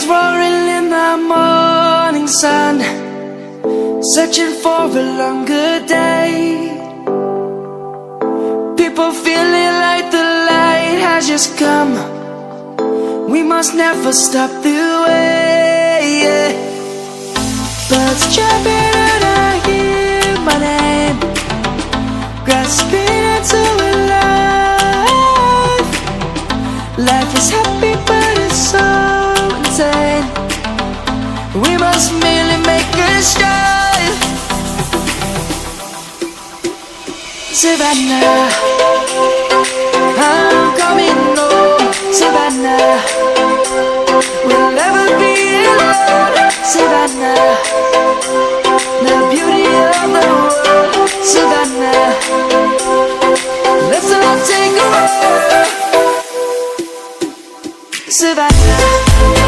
roaring in the morning sun, searching for a longer day. People feeling like the light has just come. We must never stop the way. Birds jumping and I hear my name, grasping into a life. Life is happy but it's so insane. We must merely make a strive. Savannah, I'm coming home. Savannah, we'll never be alone. Savannah, the beauty of the world. Savannah, let's all take a walk. Savannah.